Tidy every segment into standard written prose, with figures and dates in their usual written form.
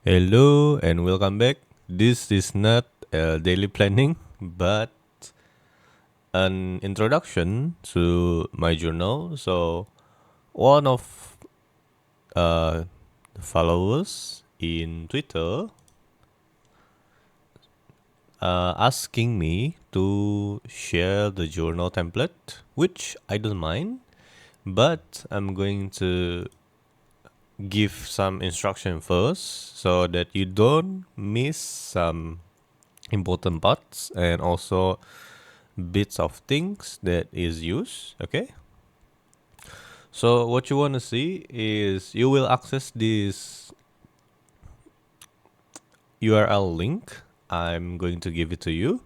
Hello and welcome back. This is not a daily planning, but an introduction to my journal. So, one of the followers in Twitter asking me to share the journal template, which I don't mind, but I'm going to give some instruction first so that you don't miss some important parts and also bits of things that is used. Okay, so what you want to see is you will access this URL link. I'm going to give it to you,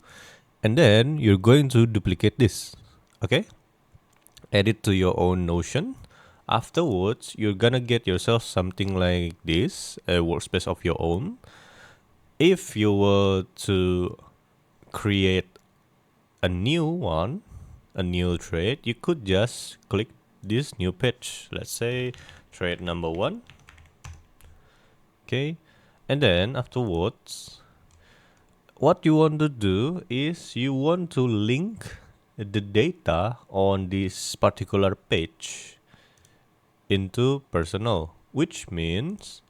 and then you're going to duplicate this. Okay, add it to your own Notion. Afterwards, you're gonna get yourself something like this, a workspace of your own. If you were to create a new one, a new trade, you could just click this new page. Let's say trade number one. Okay. And then afterwards, what you want to do is you want to link the data on this particular page into personal, which means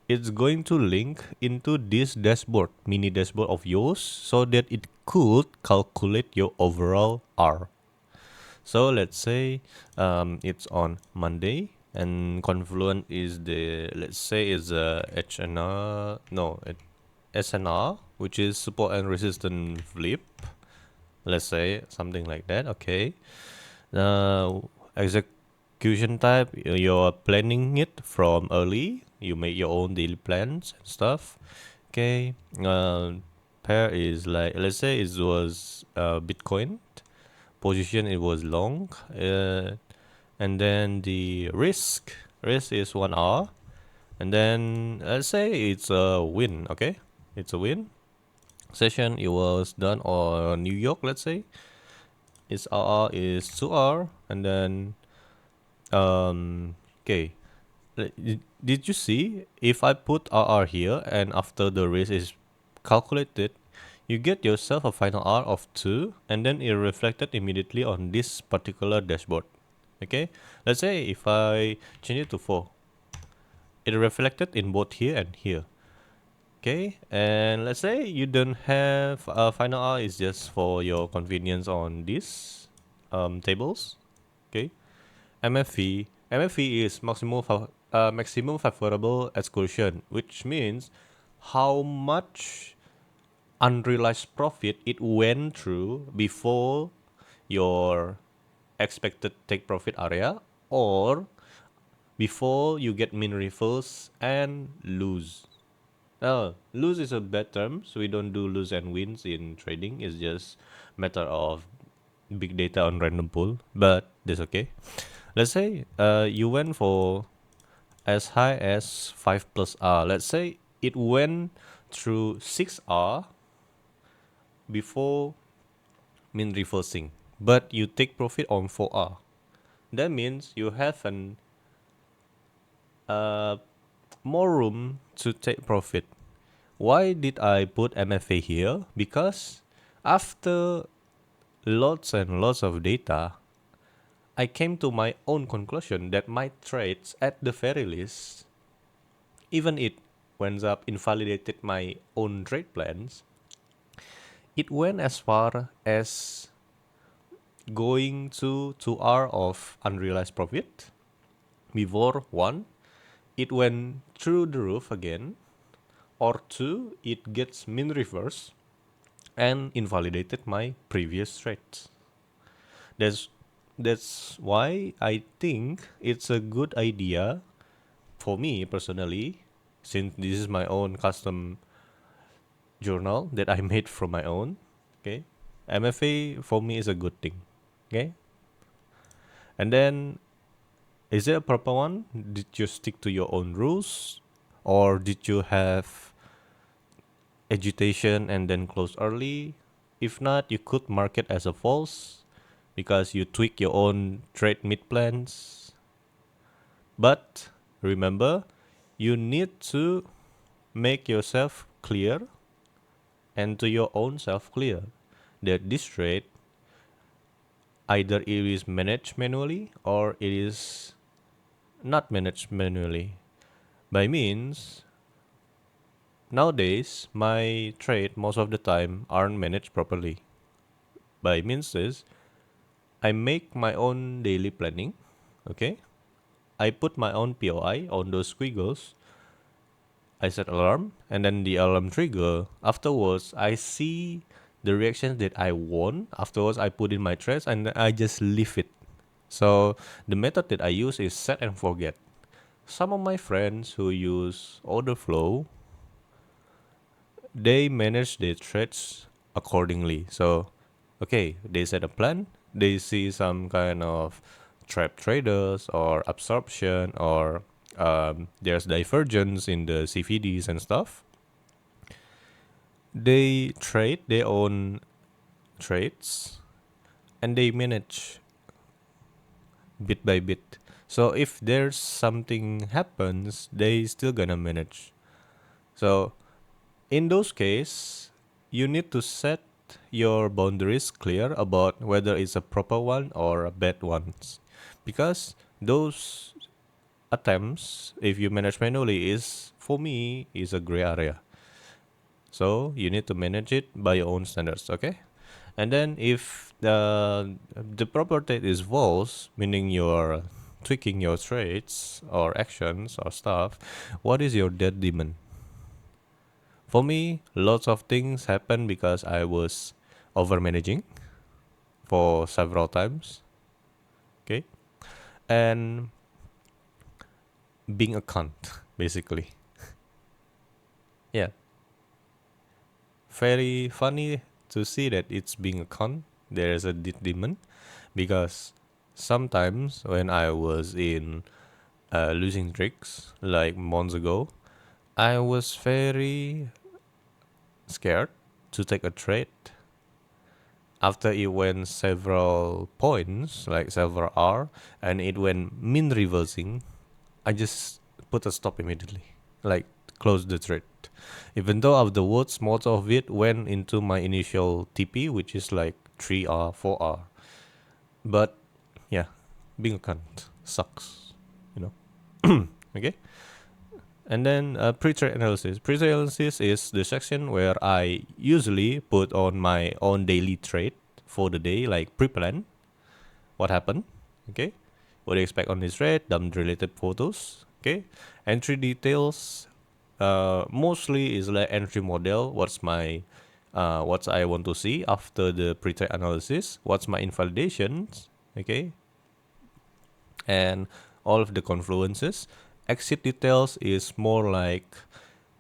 it's going to link into this dashboard, mini dashboard of yours, so that it could calculate your overall R. So let's say it's on Monday and Confluent is the, let's say is a HNR, no, SNR, which is support and resistant flip. Let's say something like that. Okay. Execution type, you're planning it from early. You make your own daily plans and stuff. Okay. Pair is like, let's say it was Bitcoin position, it was long, and then the risk is 1 hour, and then let's say it's a win. Okay, it's a win session. It was done on New York. Let's say its RR is 2 hour, and then okay. Did you see if I put RR here and after the risk is calculated, you get yourself a final R of 2, and then it reflected immediately on this particular dashboard. Okay, let's say if I change it to 4, it reflected in both here and here. Okay, and let's say you don't have a final R, is just for your convenience on these tables. Okay, MFV is maximum favorable exclusion, which means how much unrealized profit it went through before your expected take profit area, or before you get min reverse and lose. Lose is a bad term, so we don't do lose and wins in trading. It's just matter of big data on random pool, but that's okay. Let's say you went for as high as 5 plus R. Let's say it went through 6 R before min reversing, but you take profit on 4 R. That means you have an uh, more room to take profit. Why did I put MFA here? Because after lots and lots of data, I came to my own conclusion that my trades, at the very least, even it ends up invalidated my own trade plans, it went as far as going to 2 hour of unrealized profit. Before one, it went through the roof again, or two, it gets min reverse and invalidated my previous trades. That's that's why I think it's a good idea for me personally, since this is my own custom journal that I made from my own. Okay, MFA for me is a good thing. Okay, and then is it a proper one? Did you stick to your own rules, or did you have agitation and then close early? If not, you could mark it as a false because you tweak your own trade mid plans. But remember, you need to make yourself clear and to your own self clear that this trade either it is managed manually or it is not managed manually. By means, nowadays my trade most of the time aren't managed properly. By means is I make my own daily planning, okay? I put my own POI on those squiggles. I set alarm and then the alarm trigger. Afterwards, I see the reactions that I want. Afterwards, I put in my trades and I just leave it. So the method that I use is set and forget. Some of my friends who use order flow, they manage their trades accordingly. So, okay, they set a plan, they see some kind of trap traders or absorption or there's divergence in the CVDs and stuff. They trade their own trades and they manage bit by bit. So if there's something happens, they still gonna manage. So in those cases, you need to set your boundaries clear about whether it's a proper one or a bad one. Because those attempts, if you manage manually, is for me is a gray area. So you need to manage it by your own standards, okay? And then if the property is false, meaning you're tweaking your traits or actions or stuff, what is your dead demon? For me, lots of things happen because I was over managing for several times. Okay. And being a cunt, basically. Yeah. Very funny to see that it's being a cunt. There is a demon because sometimes when I was in losing tricks like months ago, I was very scared to take a trade after it went several points, like several R, and it went min reversing, I just put a stop immediately, like close the trade. Even though afterwards, most of it went into my initial TP, which is like 3R, 4R. But yeah, being a cunt sucks, you know. Okay. And then pre-trade analysis. Pre-trade analysis is the section where I usually put on my own daily trade for the day, like pre-plan. What happened? Okay. What do you expect on this trade? Dump related photos. Okay. Entry details. Mostly is like entry model. What's my what I want to see after the pre-trade analysis? What's my invalidations? Okay. And all of the confluences. Exit details is more like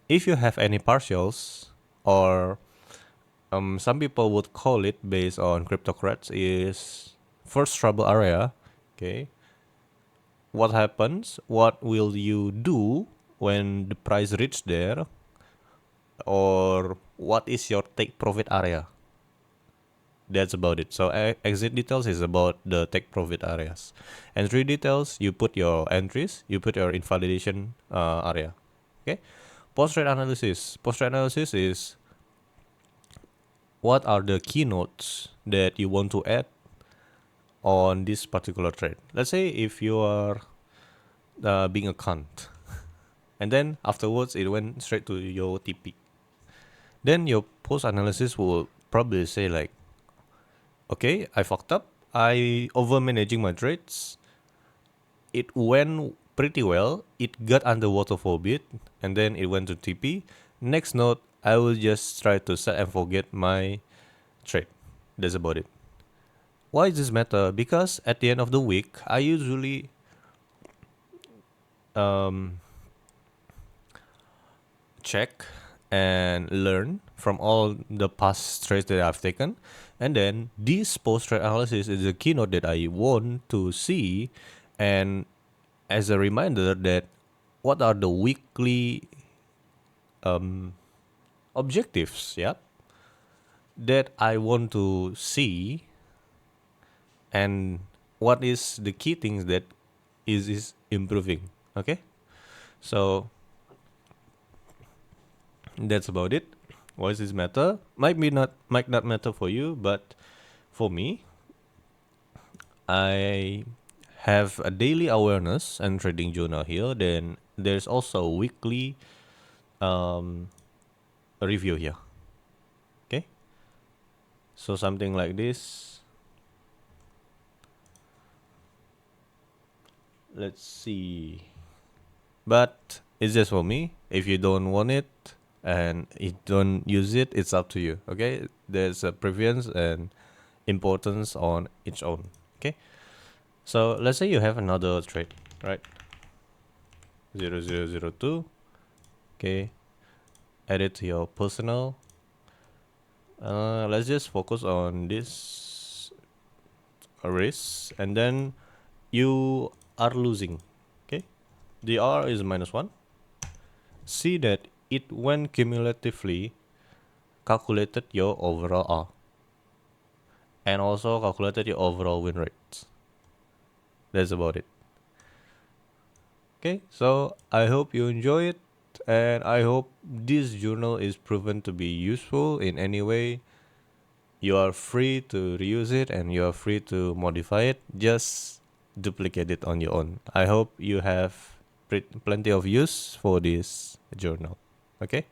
if you have any partials or some people would call it based on cryptocrats is first trouble area. Okay, what happens? What will you do when the price reach there? Or what is your take profit area? That's about it. So exit details is about the take profit areas. Entry details, you put your entries, you put your invalidation area. Okay. Post trade analysis. Post trade analysis is what are the keynotes that you want to add on this particular trade. Let's say if you are being a cunt, and then afterwards it went straight to your TP. Then your post analysis will probably say like, okay, I fucked up. I over managing my trades. It went pretty well. It got underwater for a bit, and then it went to TP. Next note, I will just try to set and forget my trade. That's about it. Why does this matter? Because at the end of the week, I usually um, check and learn from all the past trades that I've taken. And then this post trade analysis is the keynote that I want to see. And as a reminder that what are the weekly objectives, yeah, that I want to see and what is the key things that is improving. Okay. So That's about it. Why does this matter? Might not matter for you, but for me, I have a daily awareness and trading journal here. Then there's also a weekly um, review here. Okay, so something like this. Let's see. But it's just for me. If you don't want it and you don't use it, it's up to you. Okay, there's a preference and importance on each own. Okay, so let's say you have another trade, right? 0002. Okay, add it to your personal. Let's just focus on this risk, and then you are losing. Okay, the R is -1. See that it went cumulatively calculated your overall R and also calculated your overall win rates. That's about it. Okay, so I hope you enjoy it, and I hope this journal is proven to be useful in any way. You are free to reuse it and you are free to modify it. Just duplicate it on your own. I hope you have plenty of use for this journal. Okay?